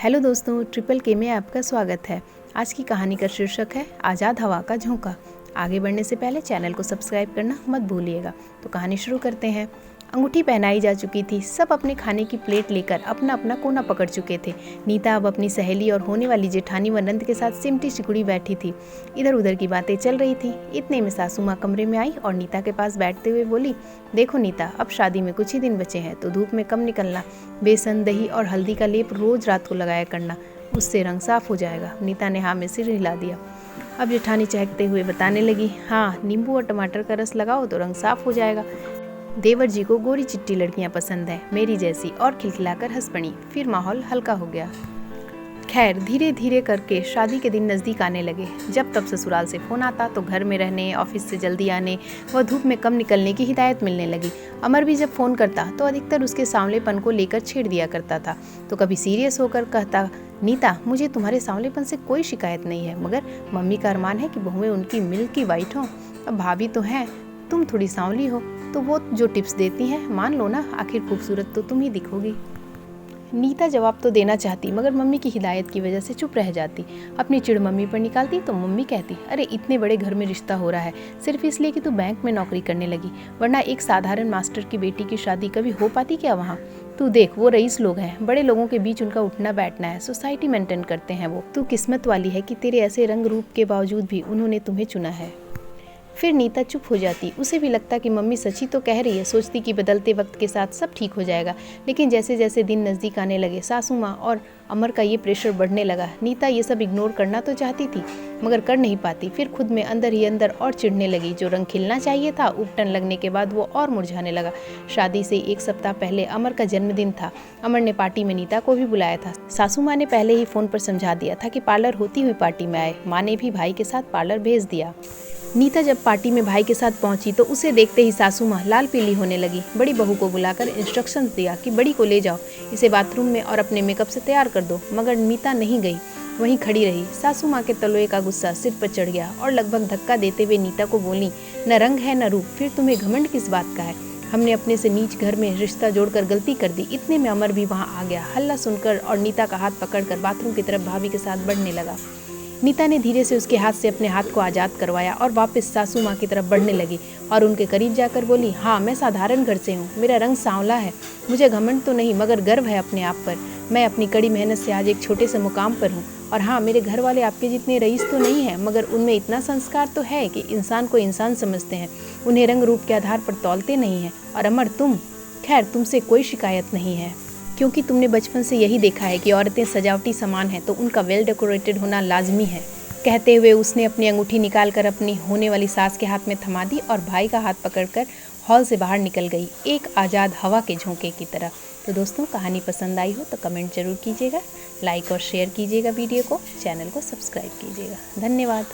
Hello दोस्तों, triple के में आपका स्वागत है। आज की कहानी का शीर्षक है आज़ाद हवा का झोंका। आगे बढ़ने से पहले चैनल को सब्सक्राइब करना मत भूलिएगा। तो कहानी शुरू करते हैं। अंगूठी पहनाई जा चुकी थी। सब अपने खाने की प्लेट लेकर अपना अपना कोना पकड़ चुके थे। नीता अब अपनी सहेली और होने वाली जेठानी व नंद के साथ सिमटी सिकुड़ी बैठी थी। इधर उधर की बातें चल रही थी। इतने में सासू माँ कमरे में आई और नीता के पास बैठते हुए बोली, देखो नीता, अब शादी में कुछ ही दिन बचे हैं तो धूप में कम निकलना। बेसन, दही और हल्दी का लेप रोज रात को लगाया करना, उससे रंग साफ हो जाएगा। नीता ने हाँ में सिर हिला दिया। अब जेठानी चहकते हुए बताने लगी, हाँ, नींबू और टमाटर का रस लगाओ तो रंग साफ हो जाएगा। देवर जी को गोरी चिट्टी लड़कियां पसंद है, मेरी जैसी। और खिलखिलाकर हंस पड़ी। फिर माहौल हल्का हो गया। खैर, धीरे धीरे करके शादी के दिन नज़दीक आने लगे। जब तब ससुराल से फ़ोन आता तो घर में रहने, ऑफिस से जल्दी आने व धूप में कम निकलने की हिदायत मिलने लगी। अमर भी जब फ़ोन करता तो अधिकतर उसके सांवलेपन को लेकर छेड़ दिया करता था। तो कभी सीरियस होकर कहता, नीता, मुझे तुम्हारे सांवलेपन से कोई शिकायत नहीं है, मगर मम्मी का अरमान है कि बहुएं उनकी मिल्की वाइट हों। अब भाभी तो हैं, तुम थोड़ी सांवली हो, तो वो जो टिप्स देती हैं मान लो ना, आखिर खूबसूरत तो तुम ही दिखोगी। नीता जवाब तो देना चाहती, मगर मम्मी की हिदायत की वजह से चुप रह जाती। अपनी चिढ़ मम्मी पर निकालती तो मम्मी कहती, अरे इतने बड़े घर में रिश्ता हो रहा है सिर्फ इसलिए कि तू बैंक में नौकरी करने लगी, वरना एक साधारण मास्टर की बेटी की शादी कभी हो पाती क्या वहाँ? तू देख, वो रईस लोग हैं, बड़े लोगों के बीच उनका उठना बैठना है, सोसाइटी मेंटेन करते हैं वो। तू किस्मत वाली है कि तेरे ऐसे रंग रूप के बावजूद भी उन्होंने तुम्हें चुना है। फिर नीता चुप हो जाती। उसे भी लगता कि मम्मी सच्ची तो कह रही है। सोचती कि बदलते वक्त के साथ सब ठीक हो जाएगा। लेकिन जैसे जैसे दिन नज़दीक आने लगे, सासू माँ और अमर का ये प्रेशर बढ़ने लगा। नीता ये सब इग्नोर करना तो चाहती थी, मगर कर नहीं पाती। फिर खुद में अंदर ही अंदर और चिढ़ने लगी। जो रंग खिलना चाहिए था, उपटन लगने के बाद वो और मुरझाने लगा। शादी से एक सप्ताह पहले अमर का जन्मदिन था। अमर ने पार्टी में नीता को भी बुलाया था। सासू माँ ने पहले ही फ़ोन पर समझा दिया था कि पार्लर होती हुई पार्टी में आए। माँ ने भी भाई के साथ पार्लर भेज दिया। नीता जब पार्टी में भाई के साथ पहुंची तो उसे देखते ही सासू माँ लाल पीली होने लगी। बड़ी बहू को बुलाकर इंस्ट्रक्शंस दिया कि बड़ी को ले जाओ, इसे बाथरूम में और अपने मेकअप से तैयार कर दो। मगर नीता नहीं गई, वहीं खड़ी रही। सासू माँ के तलवे का गुस्सा सिर पर चढ़ गया और लगभग धक्का देते हुए नीता को बोली, न रंग है न रूप, फिर तुम्हें घमंड किस बात का है? हमने अपने से नीच घर में रिश्ता जोड़कर गलती कर दी। इतने में अमर भी वहाँ आ गया। हल्ला सुनकर और नीता का हाथ पकड़कर बाथरूम की तरफ भाभी के साथ बढ़ने लगा। नीता ने धीरे से उसके हाथ से अपने हाथ को आज़ाद करवाया और वापस सासू माँ की तरफ बढ़ने लगी और उनके करीब जाकर बोली, हाँ, मैं साधारण घर से हूँ, मेरा रंग सांवला है, मुझे घमंड तो नहीं मगर गर्व है अपने आप पर। मैं अपनी कड़ी मेहनत से आज एक छोटे से मुकाम पर हूँ। और हाँ, मेरे घर वाले आपके जितने रईस तो नहीं हैं, मगर उनमें इतना संस्कार तो है कि इंसान को इंसान समझते हैं, उन्हें रंग रूप के आधार पर तौलते नहीं हैं। और अमर, तुम, खैर तुमसे कोई शिकायत नहीं है, क्योंकि तुमने बचपन से यही देखा है कि औरतें सजावटी सामान हैं तो उनका वेल डेकोरेटेड होना लाजमी है। कहते हुए उसने अपनी अंगूठी निकालकर अपनी होने वाली सास के हाथ में थमा दी और भाई का हाथ पकड़कर हॉल से बाहर निकल गई, एक आज़ाद हवा के झोंके की तरह। तो दोस्तों, कहानी पसंद आई हो तो कमेंट जरूर कीजिएगा, लाइक और शेयर कीजिएगा वीडियो को, चैनल को सब्सक्राइब कीजिएगा। धन्यवाद।